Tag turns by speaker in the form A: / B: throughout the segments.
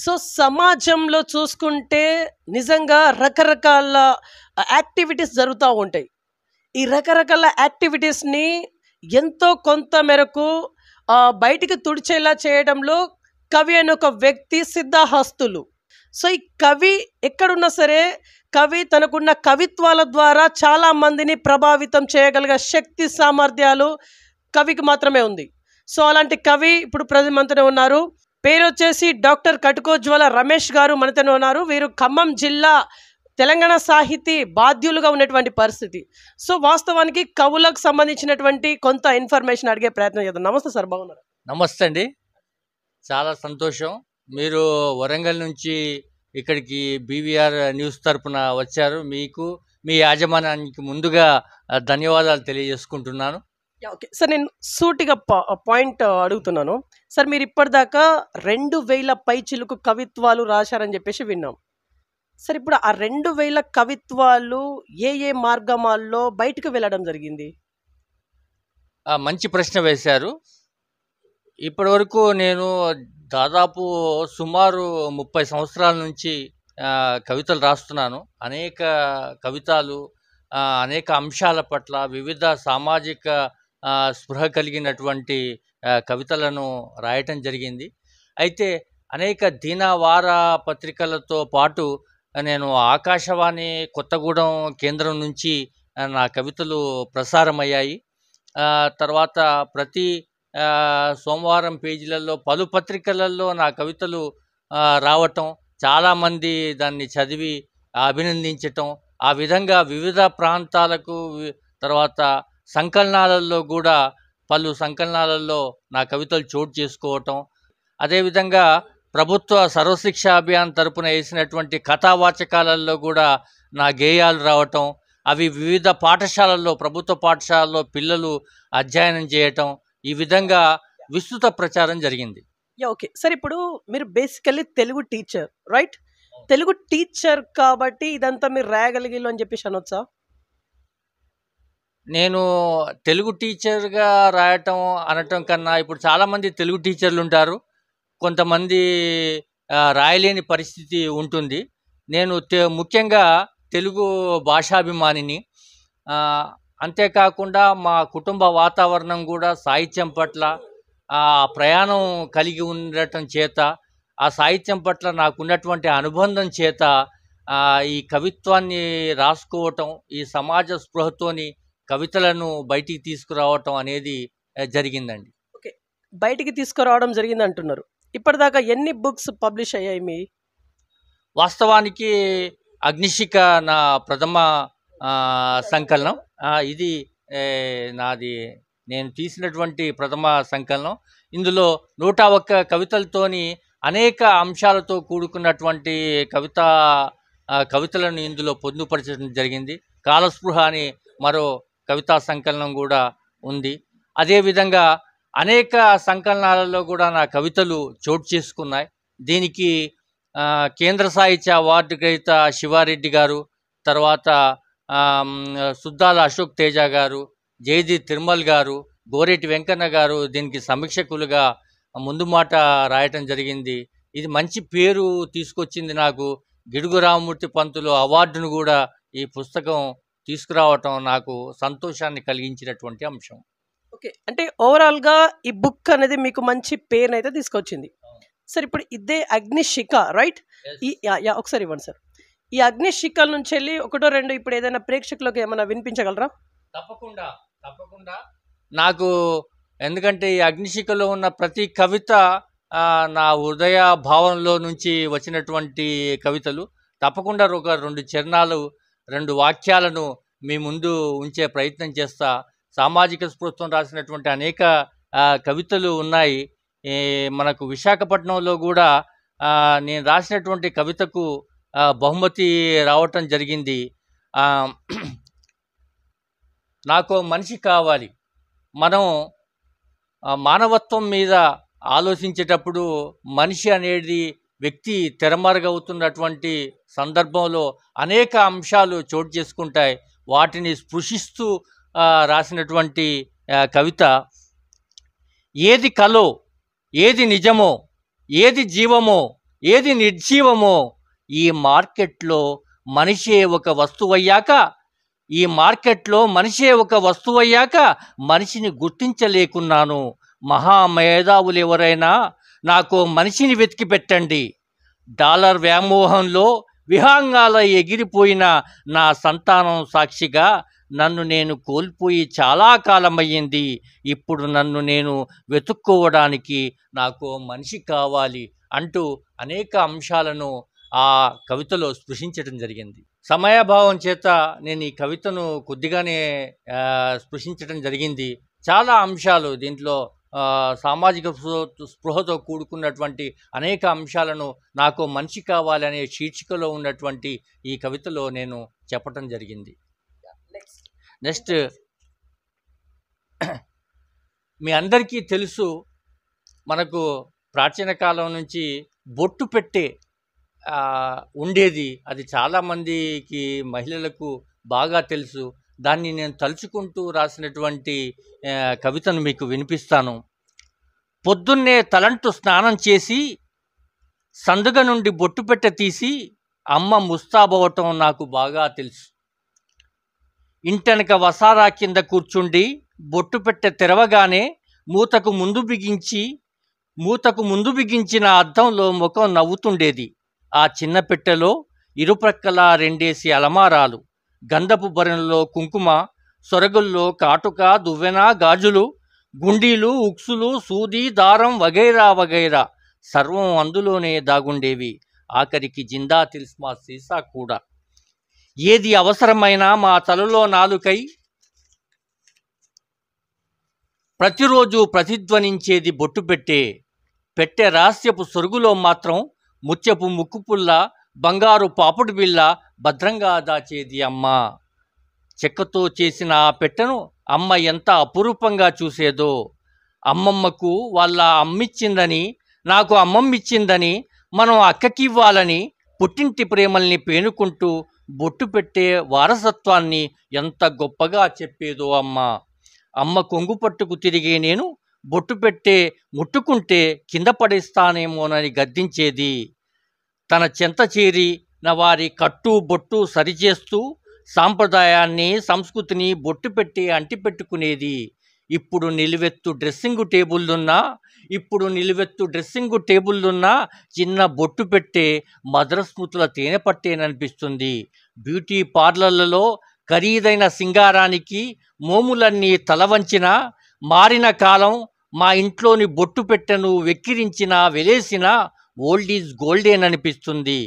A: So సమాజంలో చూసుకుంటే నిజంగా రకరకాల యాక్టివిటీస్ జరుగుతూ ఉంటాయి. ఈ రకరకాల యాక్టివిటీస్ని ఎంతో కొంత మేరకు బయటికి తుడిచేలా చేయడంలో కవి అనే ఒక వ్యక్తి సిద్ధహస్తులు. సో ఈ కవి ఎక్కడున్నా సరే కవి తనకున్న కవిత్వాల ద్వారా చాలా మందిని ప్రభావితం చేయగలిగే శక్తి సామర్థ్యాలు కవికి మాత్రమే ఉంది. సో అలాంటి కవి ఇప్పుడు ప్రజెంట్ మనతోనే ఉన్నారు. పేరు వచ్చేసి డాక్టర్ కటుకోజ్వల రమేష్ గారు మనతోనే ఉన్నారు. వీరు ఖమ్మం జిల్లా తెలంగాణ సాహితీ బాధ్యులుగా ఉన్నటువంటి పరిస్థితి. సో వాస్తవానికి కవులకు సంబంధించినటువంటి కొంత ఇన్ఫర్మేషన్ అడిగే ప్రయత్నం చేద్దాం. నమస్తే సార్, బాగున్నారు?
B: నమస్తే అండి, చాలా సంతోషం. మీరు వరంగల్ నుంచి ఇక్కడికి బీవీఆర్ న్యూస్ తరపున వచ్చారు. మీకు మీ యాజమాన్యానికి ముందుగా ధన్యవాదాలు తెలియజేసుకుంటున్నాను.
A: ఓకే సార్, నేను సూటిగా పాయింట్ అడుగుతున్నాను సార్. మీరు ఇప్పటిదాకా 2000 పైచిలుకు కవిత్వాలు రాశారని చెప్పేసి విన్నాం సార్. ఇప్పుడు ఆ 2000 కవిత్వాలు ఏ ఏ మార్గమాల్లో బయటకు వెళ్ళడం జరిగింది?
B: మంచి ప్రశ్న వేశారు. ఇప్పటి వరకు నేను దాదాపు సుమారు 30 సంవత్సరాల నుంచి కవితలు రాస్తున్నాను. అనేక కవితలు అనేక అంశాల పట్ల వివిధ సామాజిక స్పృహ కలిగినటువంటి కవితలను రాయటం జరిగింది. అయితే అనేక దినవార పత్రికలతో పాటు నేను ఆకాశవాణి కొత్తగూడెం కేంద్రం నుంచి నా కవితలు ప్రసారమయ్యాయి. తర్వాత ప్రతి సోమవారం పేజీలలో పలు పత్రికలలో నా కవితలు రావటం, చాలామంది దాన్ని చదివి అభినందించటం, ఆ విధంగా వివిధ ప్రాంతాలకు తర్వాత సంకలనాలలో కూడా పలు సంకలనాలలో నా కవితలు చోటు చేసుకోవటం, అదేవిధంగా ప్రభుత్వ సర్వశిక్ష అభియాన్ తరపున వేసినటువంటి కథావాచకాలలో కూడా నా గేయాలు రావటం, అవి వివిధ పాఠశాలల్లో ప్రభుత్వ పాఠశాలలో పిల్లలు అధ్యయనం చేయటం, ఈ విధంగా విస్తృత ప్రచారం జరిగింది.
A: ఓకే సార్, ఇప్పుడు మీరు basically Telugu teacher, right? Telugu teacher కాబట్టి ఇదంతా మీరు రాయగలిగిల్లు అని చెప్పేసి అనొచ్చా?
B: నేను తెలుగు టీచర్గా రాయటం అనటం కన్నా ఇప్పుడు చాలామంది తెలుగు టీచర్లు ఉంటారు, కొంతమంది రాయలేని పరిస్థితి ఉంటుంది. నేను ముఖ్యంగా తెలుగు భాషాభిమానిని. అంతేకాకుండా మా కుటుంబ వాతావరణం కూడా సాహిత్యం పట్ల ప్రయాణం కలిగి ఉండటం చేత, ఆ సాహిత్యం పట్ల నాకున్నటువంటి అనుబంధం చేత ఈ కవిత్వాన్ని రాసుకోవటం, ఈ సమాజ స్పృహతోని కవితలను బయటికి తీసుకురావటం అనేది జరిగిందండి.
A: ఓకే, బయటికి తీసుకురావడం జరిగింది అంటున్నారు. ఇప్పటిదాకా ఎన్ని బుక్స్ పబ్లిష్ అయ్యాయి మీ?
B: వాస్తవానికి అగ్నిశిఖ నా ప్రథమ సంకలనం. ఇది నాది నేను తీసినటువంటి ప్రథమ సంకలనం. ఇందులో 101 కవితలతోని అనేక అంశాలతో కూడుకున్నటువంటి కవితలను ఇందులో పొందుపరచడం జరిగింది. కాలస్పృహ అని మరో కవితా సంకలనం కూడా ఉంది. అదేవిధంగా అనేక సంకలనాలలో కూడా నా కవితలు చోటు చేసుకున్నాయి. దీనికి కేంద్ర సాహిత్య అవార్డు గ్రహీత శివారెడ్డి గారు, తర్వాత సుద్దాల అశోక్ తేజ గారు, జయజీ తిరుమల్ గారు, గోరేటి వెంకన్న గారు దీనికి సమీక్షకులుగా ముందు మాట రాయటం జరిగింది. ఇది మంచి పేరు తీసుకొచ్చింది నాకు. గిడుగు రామమూర్తి పంతులు అవార్డును కూడా ఈ పుస్తకం తీసుకురావటం నాకు సంతోషాన్ని కలిగించినటువంటి అంశం.
A: ఓకే, అంటే ఓవరాల్గా ఈ బుక్ అనేది మీకు మంచి పేరుని అయితే తీసుకొచ్చింది సార్. ఇప్పుడు ఇదే అగ్నిశిఖ, రైట్? ఒకసారి ఇవ్వండి సార్. ఈ అగ్నిశిఖల నుంచి వెళ్ళి ఒకటో రెండు ఇప్పుడు ఏదైనా ప్రేక్షకులకు ఏమైనా వినిపించగలరా?
B: తప్పకుండా నాకు, ఎందుకంటే ఈ అగ్నిశిఖలో ఉన్న ప్రతి కవిత నా హృదయ భావంలో నుంచి వచ్చినటువంటి కవితలు. తప్పకుండా ఒక 2 చరణాలు 2 వాక్యాలను మీ ముందు ఉంచే ప్రయత్నం చేస్తా. సామాజిక స్పృహతో రాసినటువంటి అనేక కవితలు ఉన్నాయి. మనకు విశాఖపట్నంలో కూడా నేను రాసినటువంటి కవితకు బహుమతి రావటం జరిగింది. నాకు మనిషి కావాలి. మనం మానవత్వం మీద ఆలోచించేటప్పుడు మనిషి అనేది వ్యక్తి తెరమరుగవుతున్నటువంటి సందర్భంలో అనేక అంశాలు చోటు చేసుకుంటాయి. వాటిని స్పృశిస్తూ రాసినటువంటి కవిత, ఏది కలో, ఏది నిజమో, ఏది జీవమో, ఏది నిర్జీవమో ఈ మార్కెట్లో మనిషే ఒక వస్తువయ్యాక ఈ మార్కెట్లో మనిషే ఒక వస్తువయ్యాక మనిషిని గుర్తించలేకున్నాను. మహామేధావులు ఎవరైనా నాకు మనిషిని వెతికి పెట్టండి. డాలర్ వ్యామోహంలో విహంగాల ఎగిరిపోయిన నా సంతానం సాక్షిగా నన్ను నేను కోల్పోయి చాలా కాలమయ్యింది. ఇప్పుడు నన్ను నేను వెతుక్కోవడానికి నాకు మనిషి కావాలి అంటూ అనేక అంశాలను ఆ కవితలో స్పృశించడం జరిగింది. సమయాభావం చేత నేను ఈ కవితను కొద్దిగానే స్పృశించడం జరిగింది. చాలా అంశాలు దీంట్లో సామాజిక స్పృహతో కూడుకున్నటువంటి అనేక అంశాలను నాకు మనిషి కావాలి అనే శీర్షికలో ఉన్నటువంటి ఈ కవితలో నేను చెప్పటం జరిగింది. నెక్స్ట్, మీ అందరికీ తెలుసు, మనకు ప్రాచీన కాలం నుంచి బొట్టు పెట్టే ఉండేది. అది చాలామందికి మహిళలకు బాగా తెలుసు. దాన్ని నేను తలుచుకుంటూ రాసినటువంటి కవితను మీకు వినిపిస్తాను. పొద్దున్నే తలంటు స్నానం చేసి సందుగ నుండి బొట్టు పెట్టె తీసి అమ్మ ముస్తాబవటం నాకు బాగా తెలుసు. ఇంటెనక వసారా కింద కూర్చుండి బొట్టు పెట్టె తెరవగానే మూతకు ముందు బిగించిన అద్దంలో ముఖం నవ్వుతుండేది. ఆ చిన్న పెట్టెలో ఇరుప్రక్కల 2 అలమారాలు, గంధపు బరణలో కుంకుమ, సొరగుల్లో కాటుక, దువ్వెన, గాజులు, గుండీలు, ఉక్సులు, సూది, దారం వగైరా వగైరా సర్వం అందులోనే దాగుండేవి. ఆఖరికి జిందా తిల్స్మా సీసా కూడా. ఏది అవసరమైనా మా తలలో నాలుకై ప్రతిరోజు ప్రతిధ్వనించేది బొట్టు పెట్టె రహస్యపు సొరుగులో మాత్రం ముత్యపు ముక్కుపుల్ల, బంగారు పాపుడు బిళ్ళ భద్రంగా దాచేది అమ్మ. చెక్కతో చేసిన ఆ పెట్టెను అమ్మ ఎంత అపురూపంగా చూసేదో. అమ్మమ్మకు వాళ్ళ అమ్మిచ్చిందని, నాకు అమ్మమ్మిచ్చిందని, మనం అక్కకివ్వాలని పుట్టింటి ప్రేమల్ని పేనుకుంటూ బొట్టు పెట్టే వారసత్వాన్ని ఎంత గొప్పగా చెప్పేదో అమ్మ. అమ్మ కొంగు పట్టుకు తిరిగే నేను బొట్టు పెట్టే ముట్టుకుంటే కింద పడేస్తానేమోనని గద్దించేది. తన చెంత చేరి నా వారి కట్టు బొట్టు సరిచేస్తూ సాంప్రదాయాన్ని, సంస్కృతిని బొట్టు పెట్టి అంటిపెట్టుకునేది. ఇప్పుడు నిలువెత్తు డ్రెస్సింగు టేబుల్లున్నా చిన్న బొట్టు పెట్టే మధుర స్మృతుల తేనె పట్టేననిపిస్తుంది. బ్యూటీ పార్లర్లలో ఖరీదైన సింగారానికి మోములన్నీ తలవంచిన మారిన కాలం మా ఇంట్లోని బొట్టు పెట్టెను వెక్కిరించిన వెలేసిన ఓల్డ్ ఈజ్ గోల్డేననిపిస్తుంది.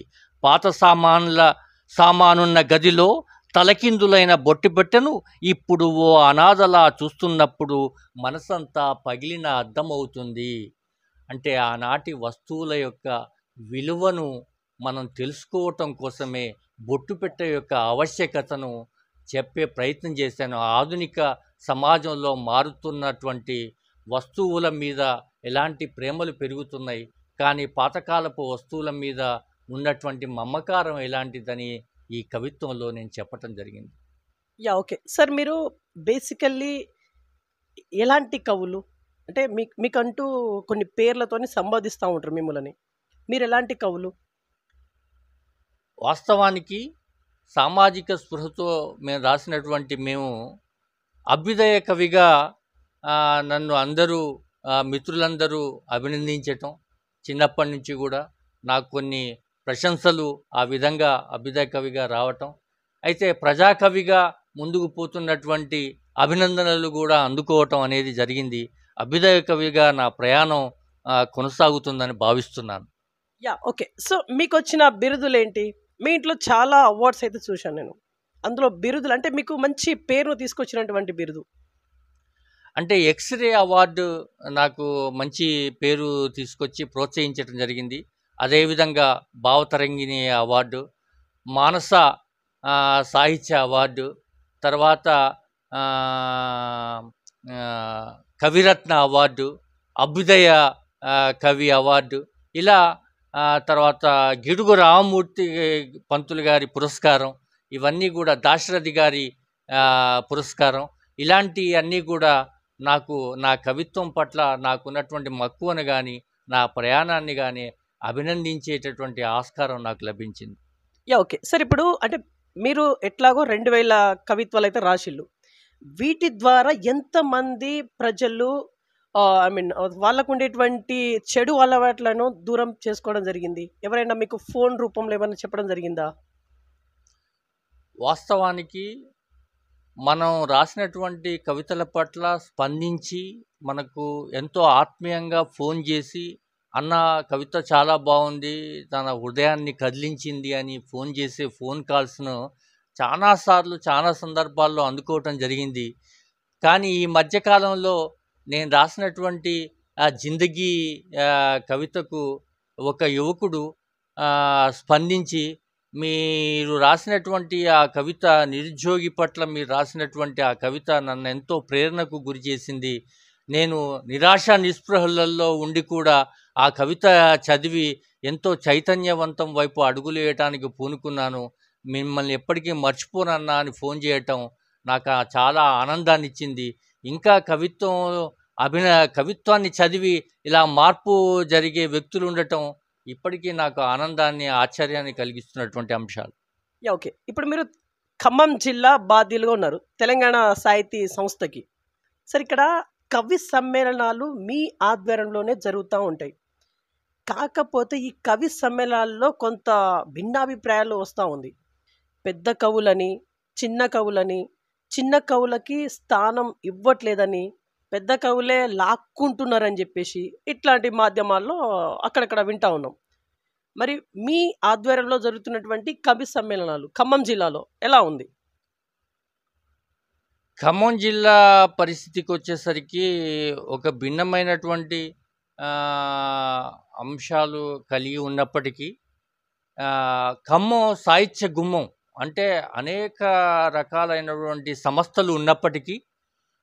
B: పాత సామానున్న గదిలో తలకిందులైన బొట్టు పెట్టెను ఇప్పుడు ఓ అనాథలా చూస్తున్నప్పుడు మనసంతా పగిలిన అర్థమవుతుంది. అంటే ఆనాటి వస్తువుల యొక్క విలువను మనం తెలుసుకోవటం కోసమే బొట్టు పెట్టె యొక్క ఆవశ్యకతను చెప్పే ప్రయత్నం చేశాను. ఆధునిక సమాజంలో మారుతున్నటువంటి వస్తువుల మీద ఎలాంటి ప్రేమలు పెరుగుతున్నాయి, కానీ పాతకాలపు వస్తువుల మీద ఉన్నటువంటి మమకారం ఎలాంటిదని ఈ కవిత్వంలో నేను చెప్పటం జరిగింది.
A: ఓకే సార్, మీరు బేసికల్లీ ఎలాంటి కవులు అంటే మీకంటూ కొన్ని పేర్లతోని సంబోధిస్తూ ఉంటారు మిమ్మల్ని. మీరు ఎలాంటి కవులు?
B: వాస్తవానికి సామాజిక స్పృహతో మేము రాసినటువంటి మేము అభ్యుదయ కవిగా నన్ను అందరూ మిత్రులందరూ అభినందించటం, చిన్నప్పటి నుంచి కూడా నాకు కొన్ని ప్రశంసలు ఆ విధంగా అభ్యుదయ కవిగా రావటం, అయితే ప్రజాకవిగా ముందుకు పోతున్నటువంటి అభినందనలు కూడా అందుకోవటం అనేది జరిగింది. అభ్యుదయ కవిగా నా ప్రయాణం కొనసాగుతుందని భావిస్తున్నాను.
A: ఓకే. సో మీకు వచ్చిన బిరుదులు ఏంటి? మీ ఇంట్లో చాలా అవార్డ్స్ అయితే చూశాను నేను. అందులో బిరుదులు అంటే మీకు మంచి పేరును తీసుకొచ్చినటువంటి బిరుదు
B: అంటే ఎక్స్రే అవార్డు నాకు మంచి పేరు తీసుకొచ్చి ప్రోత్సహించడం జరిగింది. అదేవిధంగా భావతరంగిణి అవార్డు, మానస సాహిత్య అవార్డు, తర్వాత కవిరత్న అవార్డు, అభ్యుదయ కవి అవార్డు, ఇలా తర్వాత గిడుగు రామమూర్తి పంతులు గారి పురస్కారం, ఇవన్నీ కూడా దాశరథి గారి పురస్కారం, ఇలాంటి అన్నీ కూడా నాకు నా కవిత్వం పట్ల నాకున్నటువంటి మక్కువను కానీ, నా ప్రయాణాన్ని కానీ అభినందించేటటువంటి ఆస్కారం నాకు లభించింది.
A: ఓకే. సార్ ఇప్పుడు అంటే మీరు ఎట్లాగో 2000 కవిత్వాలైతే రాసిల్లు. వీటి ద్వారా ఎంతమంది ప్రజలు ఐ మీన్ వాళ్ళకుండేటువంటి చెడు అలవాట్లను దూరం చేసుకోవడం జరిగింది? ఎవరైనా మీకు ఫోను రూపంలో ఏమన్నా చెప్పడం జరిగిందా?
B: వాస్తవానికి మనం రాసినటువంటి కవితల పట్ల స్పందించి, మనకు ఎంతో ఆత్మీయంగా ఫోన్ చేసి, "అన్న కవిత చాలా బావుంది. తన హృదయాన్ని కదిలించింది" అని ఫోన్ చేసే ఫోన్ కాల్స్‌ను చానా సార్లు, చానా సందర్భాల్లో అందుకోవటం జరిగింది. కానీ ఈ మధ్య కాలంలో నేను రాసినటువంటి 'జిందగీ' కవితకు ఒక యువకుడు స్పందించి, మీరు రాసినటువంటి ఆ కవిత, నిరుద్యోగి పట్ల మీరు రాసినటువంటి ఆ కవిత నన్నెంతో ప్రేరణకు గురి చేసింది. నేను నిరాశ నిస్పృహలలో ఉండి కూడా ఆ కవిత చదివి ఎంతో చైతన్యవంతం వైపు అడుగులు వేయటానికి పూనుకున్నాను. మిమ్మల్ని ఎప్పటికీ మర్చిపోనన్నా అని ఫోన్ చేయటం నాకు చాలా ఆనందాన్నిచ్చింది. ఇంకా కవిత్వాన్ని చదివి ఇలా మార్పు జరిగే వ్యక్తులు ఉండటం ఇప్పటికీ నాకు ఆనందాన్ని, ఆశ్చర్యాన్ని కలిగిస్తున్నటువంటి అంశాలు.
A: ఓకే. ఇప్పుడు మీరు ఖమ్మం జిల్లా బాధ్యులుగా ఉన్నారు. తెలంగాణ సాహితీ సంస్థకి. సార్ ఇక్కడ కవి సమ్మేళనాలు మీ ఆధ్వర్యంలోనే జరుగుతా ఉంటాయి. కాకపోతే ఈ కవి సమ్మేళనాల్లో కొంత భిన్నాభిప్రాయాలు వస్తా ఉంది. పెద్ద కవులని, చిన్న కవులని, చిన్న కవులకి స్థానం ఇవ్వట్లేదని, పెద్ద కవులే లాక్కుంటున్నారని చెప్పేసి ఇట్లాంటి మాధ్యమాల్లో అక్కడక్కడ వింటా ఉన్నాం. మరి మీ ఆధ్వర్యంలో జరుగుతున్నటువంటి కవి సమ్మేళనాలు ఖమ్మం జిల్లాలో ఎలా ఉంది?
B: ఖమ్మం జిల్లా పరిస్థితికి వచ్చేసరికి ఒక భిన్నమైనటువంటి అంశాలు కలిగి ఉన్నప్పటికీ, ఖమ్మం సాహిత్య గుమ్మం అంటే అనేక రకాలైనటువంటి సంస్థలు ఉన్నప్పటికీ,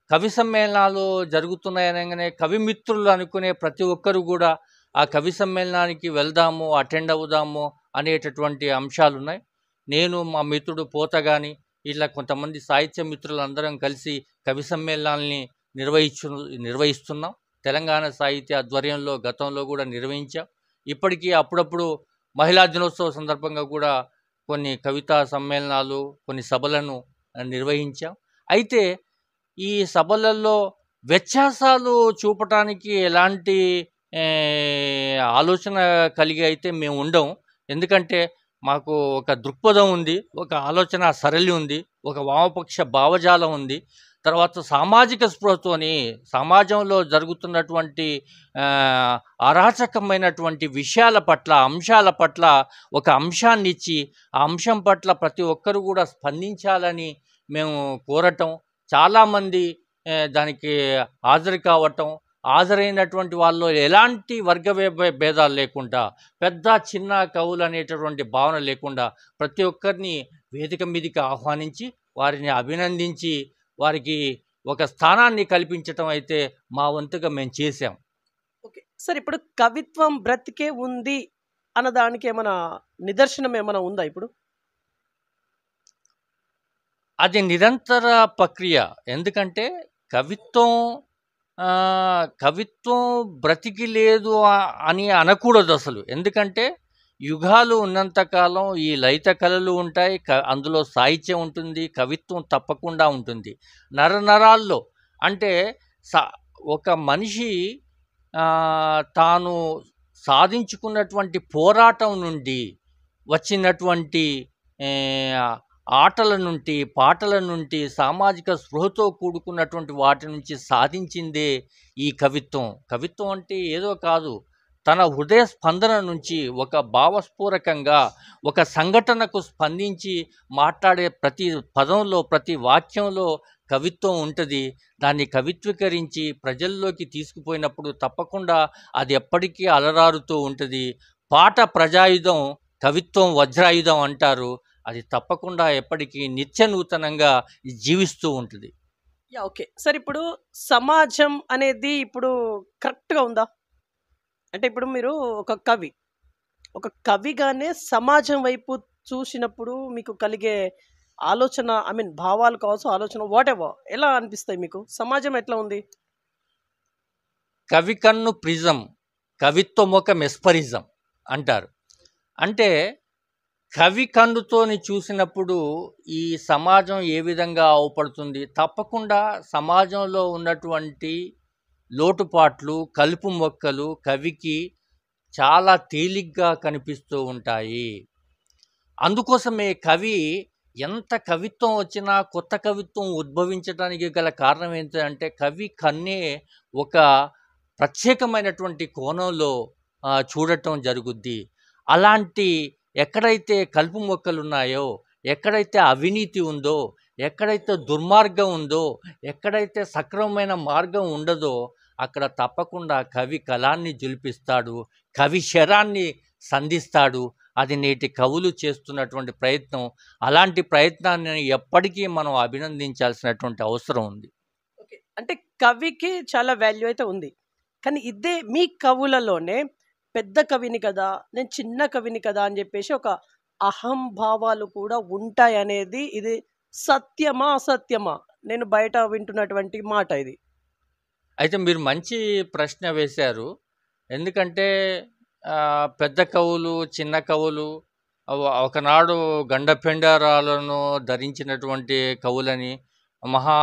B: కవి సమ్మేళనాలు జరుగుతున్నాయనగానే కవి మిత్రులు అనుకునే ప్రతి ఒక్కరు కూడా ఆ కవి సమ్మేళనానికి వెళ్దాము, అటెండ్ అవుదాము అనేటటువంటి అంశాలు ఉన్నాయి. నేను, మా మిత్రుడు పోత కానీ ఇట్లా కొంతమంది సాహిత్య మిత్రులందరం కలిసి కవి సమ్మేళనాల్ని నిర్వహిస్తున్నాం. తెలంగాణ సాహిత్య ఆధ్వర్యంలో గతంలో కూడా నిర్వహించాం. ఇప్పటికీ అప్పుడప్పుడు మహిళా దినోత్సవ సందర్భంగా కూడా కొన్ని కవితా సమ్మేళనాలు, కొన్ని సభలను నిర్వహించాం. అయితే ఈ సభలలో వ్యత్యాసాలు చూపటానికి ఎలాంటి ఆలోచన కలిగి అయితే మేము ఉండం. ఎందుకంటే మాకు ఒక దృక్పథం ఉంది, ఒక ఆలోచన సరళి ఉంది, ఒక వామపక్ష భావజాలం ఉంది. తర్వాత సామాజిక స్పృహతోని సమాజంలో జరుగుతున్నటువంటి అరాచకమైనటువంటి విషయాల పట్ల, అంశాల పట్ల ఒక అంశాన్ని ఇచ్చి, ఆ అంశం పట్ల ప్రతి ఒక్కరు కూడా స్పందించాలని మేము కోరటం, చాలామంది దానికి హాజరు కావటం, హాజరైనటువంటి వాళ్ళు ఎలాంటి వర్గ భేదాలు లేకుండా, పెద్ద చిన్న కవులు అనేటటువంటి భావన లేకుండా ప్రతి ఒక్కరిని వేదిక మీదకి ఆహ్వానించి, వారిని అభినందించి, వారికి ఒక స్థానాన్ని కల్పించటం అయితే మా వంతుగా మేము చేసాం.
A: ఓకే సార్, ఇప్పుడు కవిత్వం బ్రతికే ఉంది అన్నదానికి ఏమైనా నిదర్శనం ఏమైనా ఉందా? ఇప్పుడు
B: అది నిరంతర ప్రక్రియ. ఎందుకంటే కవిత్వం బ్రతికి లేదు అని అనకూడదు అసలు. ఎందుకంటే యుగాలు ఉన్నంతకాలం ఈ లలిత కళలు ఉంటాయి, అందులో సాహిత్యం ఉంటుంది, కవిత్వం తప్పకుండా ఉంటుంది. నరనరాల్లో అంటే ఒక మనిషి తాను సాధించుకున్నటువంటి పోరాటం నుండి వచ్చినటువంటి ఆటల నుండి, పాటల నుండి, సామాజిక స్పృహతో కూడుకున్నటువంటి వాటి నుంచి సాధించిందే ఈ కవిత్వం. కవిత్వం అంటే ఏదో కాదు, తన హృదయ స్పందన నుంచి ఒక భావస్ఫూరకంగా ఒక సంఘటనకు స్పందించి మాట్లాడే ప్రతి పదంలో, ప్రతి వాక్యంలో కవిత్వం ఉంటుంది. దాన్ని కవిత్వీకరించి ప్రజల్లోకి తీసుకుపోయినప్పుడు తప్పకుండా అది ఎప్పటికీ అలరారుతూ ఉంటుంది. పాట ప్రజాయుధం, కవిత్వం వజ్రాయుధం అంటారు. అది తప్పకుండా ఎప్పటికీ నిత్య నూతనంగా జీవిస్తూ ఉంటుంది.
A: ఓకే సార్, ఇప్పుడు సమాజం అనేది ఇప్పుడు కరెక్ట్గా ఉందా? అంటే ఇప్పుడు మీరు ఒక కవిగానే సమాజం వైపు చూసినప్పుడు మీకు కలిగే ఆలోచన, ఐ మీన్ భావాలు కావచ్చు, ఆలోచన వాట్ ఎవర్ ఎలా అనిపిస్తాయి మీకు? సమాజం ఎట్లా ఉంది?
B: కవి కన్ను ప్రిజం, కవిత్వం ఒక మెస్పరిజం. అంటారు. అంటే కవి కన్నుతోని చూసినప్పుడు ఈ సమాజం ఏ విధంగా అవపడుతుంది, తప్పకుండా సమాజంలో ఉన్నటువంటి లోటుపాట్లు, కలుపు మొక్కలు కవికి చాలా తేలిగ్గా కనిపిస్తూ ఉంటాయి. అందుకోసమే కవి ఎంత కవిత్వం వచ్చినా కొత్త కవిత్వం ఉద్భవించడానికి గల కారణం ఏంటంటే కవి కన్నే ఒక ప్రత్యేకమైనటువంటి కోణంలో చూడటం జరుగుద్ది. అలాంటి ఎక్కడైతే కలుపు మొక్కలు ఉన్నాయో, ఎక్కడైతే అవినీతి ఉందో, ఎక్కడైతే దుర్మార్గం ఉందో, ఎక్కడైతే సక్రమమైన మార్గం ఉండదో అక్కడ తప్పకుండా కవి కలాన్ని జులిపిస్తాడు, కవి శరాన్ని సంధిస్తాడు. అది నేటి కవులు చేస్తున్నటువంటి ప్రయత్నం. అలాంటి ప్రయత్నాన్ని ఎప్పటికీ మనం అభినందించాల్సినటువంటి అవసరం ఉంది.
A: ఓకే. అంటే కవికి చాలా వాల్యూ అయితే ఉంది. కానీ ఇదే మీ కవులలోనే పెద్ద కవిని కదా, నేను చిన్న కవిని కదా అని చెప్పేసి ఒక అహంభావాలు కూడా ఉంటాయనేది ఇది సత్యమా అసత్యమా? నేను బయట వింటున్నటువంటి మాట ఇది.
B: అయితే మీరు మంచి ప్రశ్న వేశారు. ఎందుకంటే పెద్ద కవులు, చిన్న కవులు ఒకనాడు గండపెండారాలను ధరించినటువంటి కవులని, మహా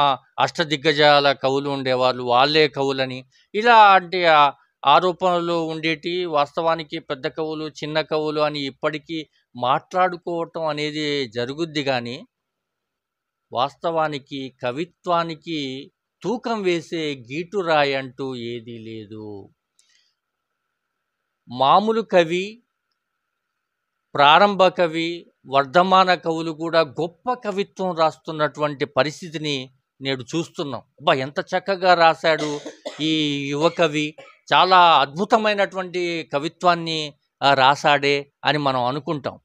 B: అష్టదిగ్గజాల కవులు ఉండేవాళ్ళు, వాళ్ళే కవులని, ఇలాంటి ఆరోపణలు ఉండేటి. వాస్తవానికి పెద్ద కవులు, చిన్న కవులు అని ఇప్పటికీ మాట్లాడుకోవటం అనేది జరుగుద్ది. కానీ వాస్తవానికి కవిత్వానికి తూకం వేసే గీటురాయి అంటూ ఏదీ లేదు. మామూలు కవి, ప్రారంభ కవి, వర్ధమాన కవులు కూడా గొప్ప కవిత్వం రాస్తున్నటువంటి పరిస్థితిని నేడు చూస్తున్నాం. అబ్బా, ఎంత చక్కగా రాశాడు ఈ యువ కవి, చాలా అద్భుతమైనటువంటి కవిత్వాన్ని రాశాడే అని మనం అనుకుంటాం.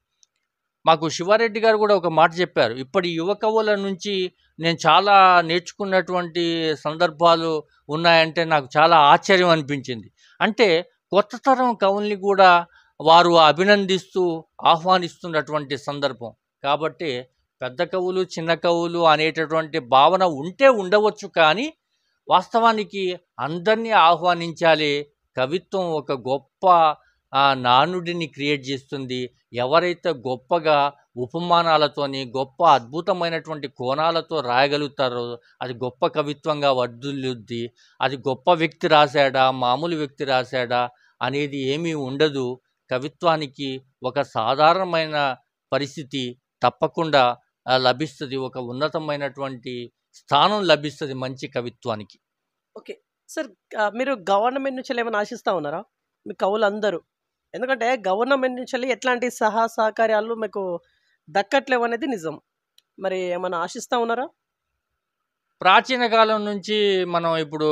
B: మాకు శివారెడ్డి గారు కూడా ఒక మాట చెప్పారు. ఇప్పటి యువ కవుల నుంచి నేను చాలా నేర్చుకున్నటువంటి సందర్భాలు ఉన్నాయంటే నాకు చాలా ఆశ్చర్యం అనిపించింది. అంటే కొత్త తరం కవుల్ని కూడా వారు అభినందిస్తూ ఆహ్వానిస్తున్నటువంటి సందర్భం. కాబట్టి పెద్ద కవులు, చిన్న కవులు అనేటటువంటి భావన ఉంటే ఉండవచ్చు, కానీ వాస్తవానికి అందరినీ ఆహ్వానించాలి. కవిత్వం ఒక గొప్ప నానుడిని క్రియేట్ చేస్తుంది. ఎవరైతే గొప్పగా ఉపమానాలతోని, గొప్ప అద్భుతమైనటువంటి కోణాలతో రాయగలుగుతారో అది గొప్ప కవిత్వంగా వర్ధిల్లుద్ది. అది గొప్ప వ్యక్తి రాశాడా, మామూలు వ్యక్తి రాశాడా అనేది ఏమీ ఉండదు. కవిత్వానికి ఒక సాధారణమైన పరిస్థితి తప్పకుండా లభిస్తుంది. ఒక ఉన్నతమైనటువంటి స్థానం లభిస్తుంది మంచి కవిత్వానికి.
A: ఓకే సార్, మీరు గవర్నమెంట్ నుంచి ఏమైనా ఆశిస్తూ ఉన్నారా మీ కవులందరూ? ఎందుకంటే గవర్నమెంట్ నుంచి ఎట్లాంటి సహకార్యాలు మీకు దక్కట్లేవు అనేది నిజం. మరి ఏమైనా ఆశిస్తూ ఉన్నారా?
B: ప్రాచీన కాలం నుంచి మనం ఇప్పుడు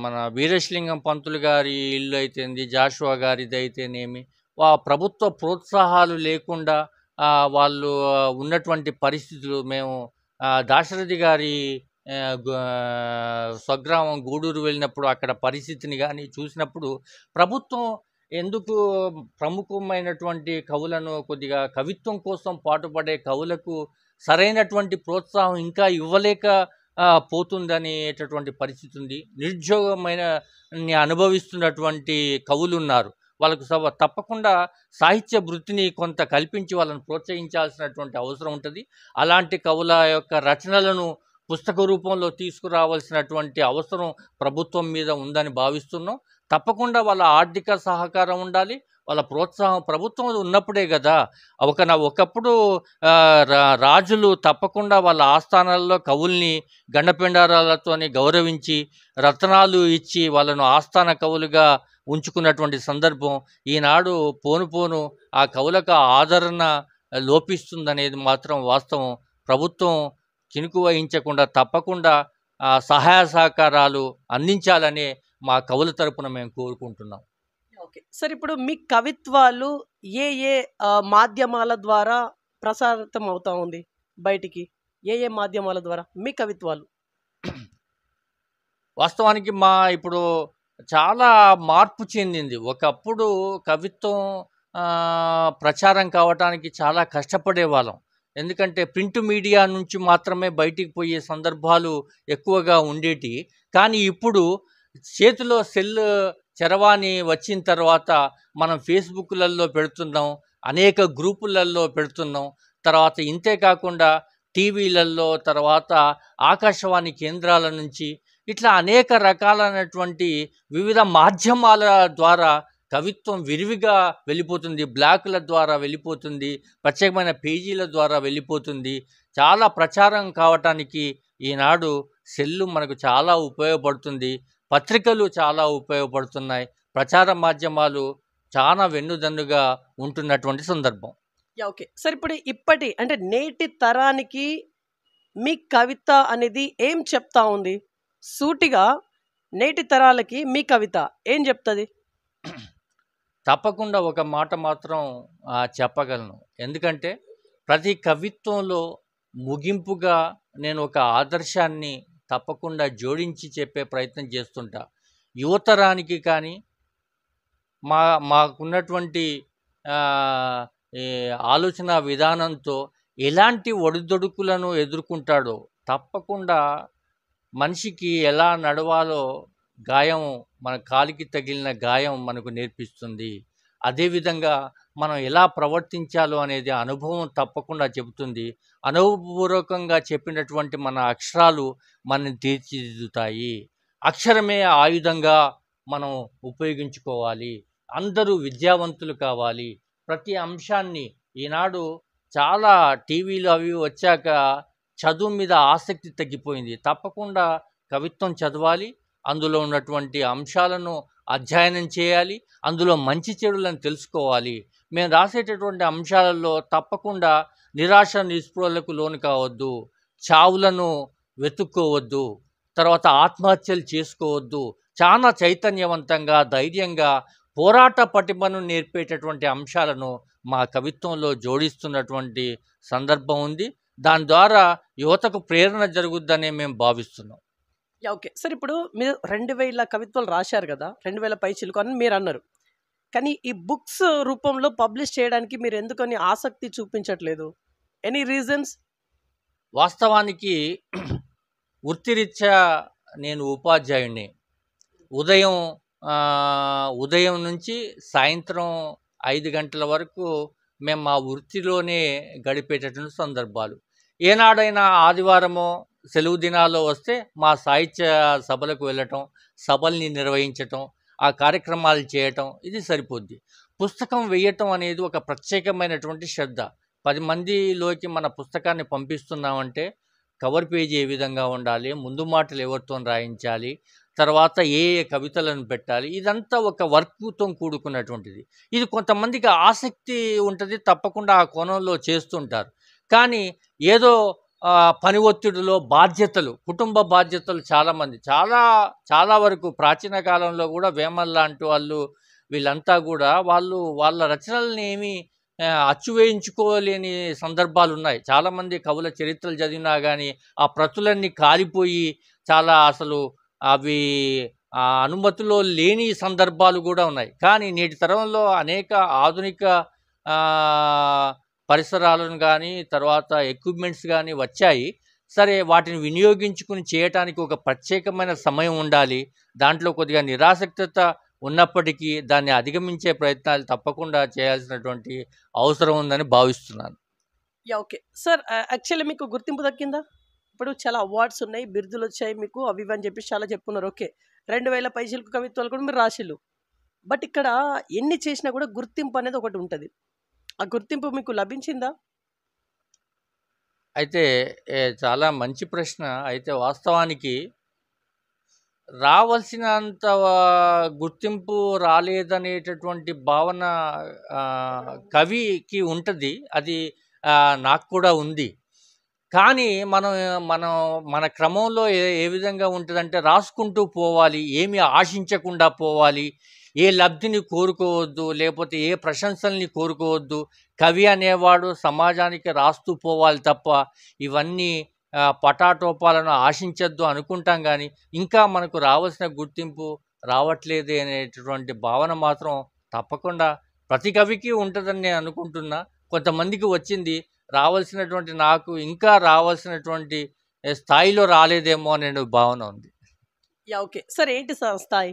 B: మన వీరేశలింగం పంతులు గారి ఇల్లు అయితేంది, జాషువా గారిది అయితేనేమి, ప్రభుత్వ ప్రోత్సాహాలు లేకుండా వాళ్ళు ఉన్నటువంటి పరిస్థితులు మేము దాశరథి గారి స్వగ్రామం గూడూరు వెళ్ళినప్పుడు అక్కడ పరిస్థితిని కానీ చూసినప్పుడు ప్రభుత్వం ఎందుకు ప్రముఖమైనటువంటి కవులను, కొద్దిగా కవిత్వం కోసం పాటుపడే కవులకు సరైనటువంటి ప్రోత్సాహం ఇంకా ఇవ్వలేక పోతుందనేటటువంటి పరిస్థితి ఉంది. నిరుద్యోగమైన అనుభవిస్తున్నటువంటి కవులు ఉన్నారు. వాళ్ళకు తప్పకుండా సాహిత్య వృత్తిని కొంత కల్పించి వాళ్ళని ప్రోత్సహించాల్సినటువంటి అవసరం ఉంటుంది. అలాంటి కవుల యొక్క రచనలను పుస్తక రూపంలో తీసుకురావాల్సినటువంటి అవసరం ప్రభుత్వం మీద ఉందని భావిస్తున్నాం. తప్పకుండా వాళ్ళ ఆర్థిక సహకారం ఉండాలి, వాళ్ళ ప్రోత్సాహం ప్రభుత్వం ఉన్నప్పుడే కదా. ఒకప్పుడు రాజులు తప్పకుండా వాళ్ళ ఆస్థానాల్లో కవుల్ని గండపెండారాలతోని గౌరవించి రత్నాలు ఇచ్చి వాళ్ళను ఆస్థాన కవులుగా ఉంచుకున్నటువంటి సందర్భం. ఈనాడు పోను పోను ఆ కవులకు ఆదరణ లోపిస్తుందనేది మాత్రం వాస్తవం. ప్రభుత్వం కినుకు వహించకుండా తప్పకుండా సహాయ సహకారాలు అందించాలని మా కవుల తరపున మేము కోరుకుంటున్నాం.
A: ఓకే సార్, ఇప్పుడు మీ కవిత్వాలు ఏ ఏ మాధ్యమాల ద్వారా ప్రసారితం అవుతా ఉంది బయటికి? ఏ ఏ మాధ్యమాల ద్వారా మీ కవిత్వాలు?
B: వాస్తవానికి ఇప్పుడు చాలా మార్పు చెందింది. ఒకప్పుడు కవిత్వం ప్రచారం కావటానికి చాలా కష్టపడేవాళ్ళం. ఎందుకంటే ప్రింట్ మీడియా నుంచి మాత్రమే బయటికి పోయే సందర్భాలు ఎక్కువగా ఉండేటి. కానీ ఇప్పుడు చేతిలో సెల్ చరవాణి వచ్చిన తర్వాత మనం ఫేస్బుక్లలో పెడుతున్నాం, అనేక గ్రూపులలో పెడుతున్నాం. తర్వాత ఇంతే కాకుండా టీవీలలో, తర్వాత ఆకాశవాణి కేంద్రాల నుంచి ఇట్లా అనేక రకాలైనటువంటి వివిధ మాధ్యమాల ద్వారా కవిత్వం విరివిగా వెళ్ళిపోతుంది. బ్లాగుల ద్వారా వెళ్ళిపోతుంది, ప్రత్యేకమైన పేజీల ద్వారా వెళ్ళిపోతుంది. చాలా ప్రచారం కావటానికి ఈనాడు సెల్లు మనకు చాలా ఉపయోగపడుతుంది. పత్రికలు చాలా ఉపయోగపడుతున్నాయి. ప్రచార మాధ్యమాలు చాలా వెన్నుదన్నుగా ఉంటున్నటువంటి సందర్భం.
A: ఓకే సార్, ఇప్పుడు అంటే నేటి తరానికి మీ కవిత అనేది ఏం చెప్తా ఉంది? సూటిగా నేటి తరాలకి మీ కవిత ఏం చెప్తుంది?
B: తప్పకుండా ఒక మాట మాత్రం చెప్పగలను. ఎందుకంటే ప్రతి కవిత్వంలో ముగింపుగా నేను ఒక ఆదర్శాన్ని తప్పకుండా జోడించి చెప్పే ప్రయత్నం చేస్తుంటా. యువతరానికి కానీ మాకున్నటువంటి ఈ ఆలోచన విధానంతో ఎలాంటి ఒడిదొడుకులను ఎదుర్కొంటాడో, తప్పకుండా మనిషికి ఎలా నడవాలో గాయం, మన కాలికి తగిలిన గాయం మనకు నేర్పిస్తుంది. అదేవిధంగా మనం ఎలా ప్రవర్తించాలో అనేది అనుభవం తప్పకుండా చెబుతుంది. అనుభవపూర్వకంగా చెప్పినటువంటి మన అక్షరాలు మనని తీర్చిదిద్దుతాయి. అక్షరమే ఆయుధంగా మనం ఉపయోగించుకోవాలి. అందరూ విద్యావంతులు కావాలి. ప్రతి అంశాన్ని ఈనాడు చాలా టీవీలు అవి వచ్చాక చదువు మీద ఆసక్తి తగ్గిపోయింది. తప్పకుండా కవిత్వం చదవాలి, అందులో ఉన్నటువంటి అంశాలను అధ్యయనం చేయాలి, అందులో మంచి చెడులను తెలుసుకోవాలి. మేము రాసేటటువంటి అంశాలలో తప్పకుండా నిరాశ నిస్పృహలకు లోను కావద్దు, చావులను వెతుక్కోవద్దు, తర్వాత ఆత్మహత్యలు చేసుకోవద్దు. చాలా చైతన్యవంతంగా, ధైర్యంగా, పోరాట పటిమను నేర్పేటటువంటి అంశాలను మా కవిత్వంలో జోడిస్తున్నటువంటి సందర్భం ఉంది. దాని ద్వారా యువతకు ప్రేరణ జరుగుద్దని మేము భావిస్తున్నాం.
A: ఓకే సార్, ఇప్పుడు మీరు 2000 కవిత్వాలు రాశారు కదా, 2000 పైచిలుకు అని మీరు అన్నారు. కానీ ఈ బుక్స్ రూపంలో పబ్లిష్ చేయడానికి మీరు ఎందుకని ఆసక్తి చూపించట్లేదు? Any reasons?
B: వాస్తవానికి వృత్తిరీత్యా నేను ఉపాధ్యాయుడిని. ఉదయం నుంచి సాయంత్రం 5 గంటల వరకు మేము మా వృత్తిలోనే గడిపేటటువంటి సందర్భాలు. ఏనాడైనా ఆదివారమో సెలవు దినాల్లో వస్తే మా సాహిత్య సభలకు వెళ్ళటం, సభల్ని నిర్వహించటం, ఆ కార్యక్రమాలు చేయటం, ఇది సరిపోద్ది. పుస్తకం వేయటం అనేది ఒక ప్రత్యేకమైనటువంటి శ్రద్ధ. 10 మందిలోకి మన పుస్తకాన్ని పంపిస్తున్నామంటే కవర్ పేజీ ఏ విధంగా ఉండాలి, ముందు మాటలు ఎవరితో రాయించాలి, తర్వాత ఏ కవితలను పెట్టాలి, ఇదంతా ఒక వర్క్తో కూడుకున్నటువంటిది. ఇది కొంతమందికి ఆసక్తి ఉంటుంది, తప్పకుండా ఆ కోణంలో చేస్తుంటారు. కానీ ఏదో పని ఒత్తిడిలో బాధ్యతలు, కుటుంబ బాధ్యతలు చాలామంది చాలా వరకు ప్రాచీన కాలంలో కూడా వేమన్ లాంటి వాళ్ళు, వీళ్ళంతా కూడా వాళ్ళ రచనల్ని ఏమీ అచ్చువేయించుకోలేని సందర్భాలు ఉన్నాయి. చాలామంది కవుల చరిత్రలు చదివినా కానీ ఆ ప్రతులన్నీ కాలిపోయి చాలా అసలు అవి అనుమతిలో లేని సందర్భాలు కూడా ఉన్నాయి. కానీ నేటి తరంలో అనేక ఆధునిక పరిసరాలను కానీ, తర్వాత ఎక్విప్మెంట్స్ కానీ వచ్చాయి. సరే, వాటిని వినియోగించుకుని చేయటానికి ఒక ప్రత్యేకమైన సమయం ఉండాలి. దాంట్లో కొద్దిగా నిరాసక్తత ఉన్నప్పటికీ దాన్ని అధిగమించే ప్రయత్నాలు తప్పకుండా చేయాల్సినటువంటి అవసరం ఉందని భావిస్తున్నాను.
A: ఓకే సార్, యాక్చువల్లీ మీకు గుర్తింపు దక్కిందా? ఇప్పుడు చాలా అవార్డ్స్ ఉన్నాయి, బిరుదులు వచ్చాయి మీకు, అవి ఇవి అని చెప్పి చాలా చెప్పుకున్నారు. ఓకే, 2000 పైచిలకు కవిత్వాలు కూడా మీరు రాసిళ్ళు. బట్ ఇక్కడ ఎన్ని చేసినా కూడా గుర్తింపు అనేది ఒకటి ఉంటుంది. ఆ గుర్తింపు మీకు లభించిందా?
B: అయితే చాలా మంచి ప్రశ్న. అయితే వాస్తవానికి రావాల్సినంత గుర్తింపు రాలేదనేటటువంటి భావన కవికి ఉంటుంది. అది నాకు కూడా ఉంది. కానీ మన క్రమంలో ఏ విధంగా ఉంటుందంటే, రాసుకుంటూ పోవాలి, ఏమి ఆశించకుండా పోవాలి, ఏ లబ్ధిని కోరుకోవద్దు, లేకపోతే ఏ ప్రశంసల్ని కోరుకోవద్దు. కవి అనేవాడు సమాజానికి రాస్తూ పోవాలి తప్ప ఇవన్నీ పటాటోపాలను ఆశించద్దు అనుకుంటాం. కానీ ఇంకా మనకు రావాల్సిన గుర్తింపు రావట్లేదే అనేటటువంటి భావన మాత్రం తప్పకుండా ప్రతి కవికి ఉంటుందని నేను అనుకుంటున్నా. కొంతమందికి వచ్చింది, రావాల్సినటువంటి నాకు ఇంకా రావాల్సినటువంటి స్థాయిలో రాలేదేమో అనే భావన ఉంది.
A: ఓకే సార్, ఏంటి సార్ స్థాయి?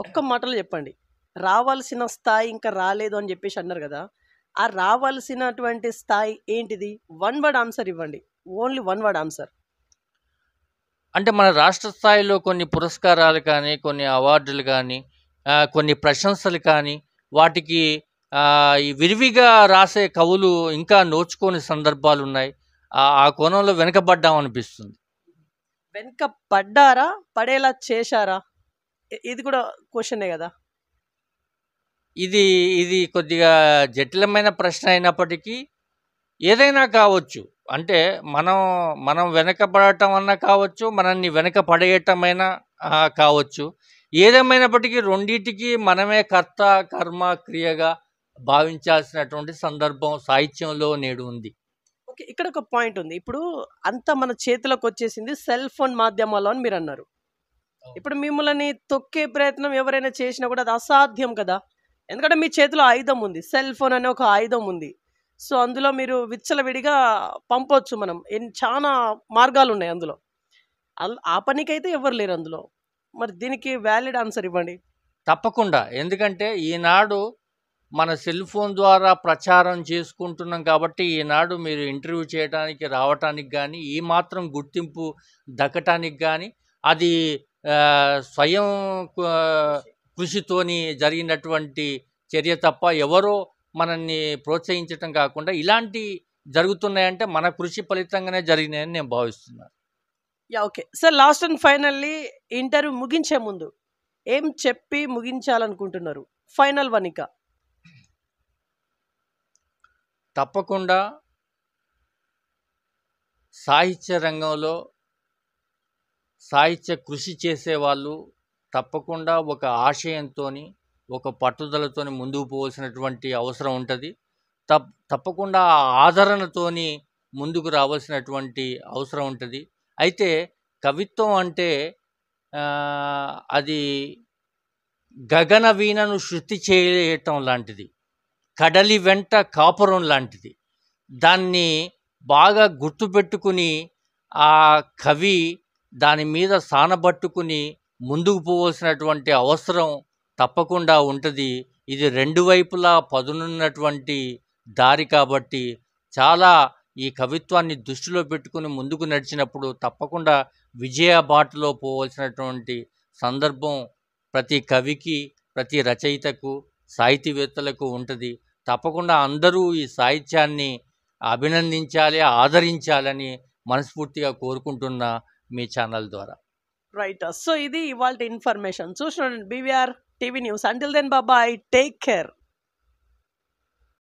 A: ఒక్క మాటలో చెప్పండి. రావాల్సిన స్థాయి ఇంకా రాలేదు అని చెప్పేసి అన్నారు కదా! ఆ రావాల్సినటువంటి స్థాయి ఏంటిది? వన్ వర్డ్ ఆన్సర్ ఇవ్వండి. Only one word answer.
B: అంటే మన రాష్ట్ర స్థాయిలో కొన్ని పురస్కారాలు కానీ, కొన్ని అవార్డులు కానీ, కొన్ని ప్రశంసలు కానీ, వాటికి ఈ విరివిగా రాసే కవులు ఇంకా నోచుకోని సందర్భాలున్నాయి. ఆ కోణంలో వెనకబడ్డామనిపిస్తుంది.
A: వెనక పడ్డారా? పడేలా చేశారా? ఇది కూడా క్వెషనే గదా!
B: ఇది ఇది కొద్దిగా జటిలమైన ప్రశ్న అయినప్పటికీ ఏదైనా కావచ్చు. అంటే మనం మనం వెనకబడటం అన్నా కావచ్చు, మనల్ని వెనక పడేయటమైనా కావచ్చు. ఏదేమైనప్పటికీ రెండిటికి మనమే కర్త, కర్మ, క్రియగా భావించాల్సినటువంటి సందర్భం సాహిత్యంలో నేడు ఉంది.
A: ఓకే. ఇక్కడ ఒక పాయింట్ ఉంది. ఇప్పుడు అంతా మన చేతిలోకొచ్చేసింది సెల్ ఫోన్ మాధ్యమాల్లో అని మీరన్నారు. ఇప్పుడు మిమ్మల్ని తొక్కే ప్రయత్నం ఎవరైనా చేసినా కూడా అది అసాధ్యం కదా! ఎందుకంటే మీ చేతిలో ఆయుధం ఉంది. సెల్ ఫోన్ అనే ఒక ఆయుధం ఉంది. సో, అందులో మీరు విచ్చలవిడిగా పంపొచ్చు మనం. చానా మార్గాలున్నాయి అందులో. ఆ పనికైతే ఎవ్వరు లేరు అందులో. మరి దీనికి వాలిడ్ ఆన్సర్ ఇవ్వండి.
B: తప్పకుండా. ఎందుకంటే ఈనాడు మన సెల్ ఫోన్ ద్వారా ప్రచారం చేసుకుంటున్నాం కాబట్టి ఈనాడు మీరు ఇంటర్వ్యూ చేయడానికి రావటానికి కానీ, ఈ మాత్రం గుర్తింపు దక్కటానికి కానీ అది స్వయం కృషితోని జరిగినటువంటి చర్య తప్ప ఎవరో మనల్ని ప్రోత్సహించటం కాకుండా ఇలాంటి జరుగుతున్నాయంటే మన కృషి ఫలితంగానే జరిగినాయని నేను భావిస్తున్నాను.
A: Yeah! Okay. Sir last and finally interview ముగించే ముందు ఏం చెప్పి ముగించాలనుకుంటున్నారు? ఫైనల్ వన్ ఇక.
B: తప్పకుండా సాహిత్య రంగంలో సాహిత్య కృషి చేసేవాళ్ళు తప్పకుండా ఒక ఆశయంతోని, ఒక పట్టుదలతోని ముందుకు పోవాల్సినటువంటి అవసరం ఉంటుంది. తప్పకుండా ఆ ఆదరణతోని ముందుకు రావాల్సినటువంటి అవసరం ఉంటుంది. అయితే కవిత్వం అంటే అది గగన వీణను శృతి చేయటం లాంటిది, కడలి వెంట కాపురం లాంటిది. దాన్ని బాగా గుర్తుపెట్టుకుని ఆ కవి దాని మీద సానబట్టుకుని ముందుకు పోవాల్సినటువంటి అవసరం తప్పకుండా ఉంటుంది. ఇది రెండు వైపులా పదునున్నటువంటి దారి కాబట్టి చాలా ఈ కవిత్వాన్ని దృష్టిలో పెట్టుకుని ముందుకు నడిచినప్పుడు తప్పకుండా విజయ బాటలో పోవాల్సినటువంటి సందర్భం ప్రతి కవికి, ప్రతి రచయితకు, సాహితీవేత్తలకు ఉంటుంది. తప్పకుండా అందరూ ఈ సాహిత్యాన్ని అభినందించాలి, ఆదరించాలని మనస్ఫూర్తిగా కోరుకుంటున్నా మీ ఛానల్ ద్వారా.
A: రైట్. సో, ఇది ఇవాల్టి ఇన్ఫర్మేషన్. చూస్తుండండి BVR TV news. Until then bye. Take care.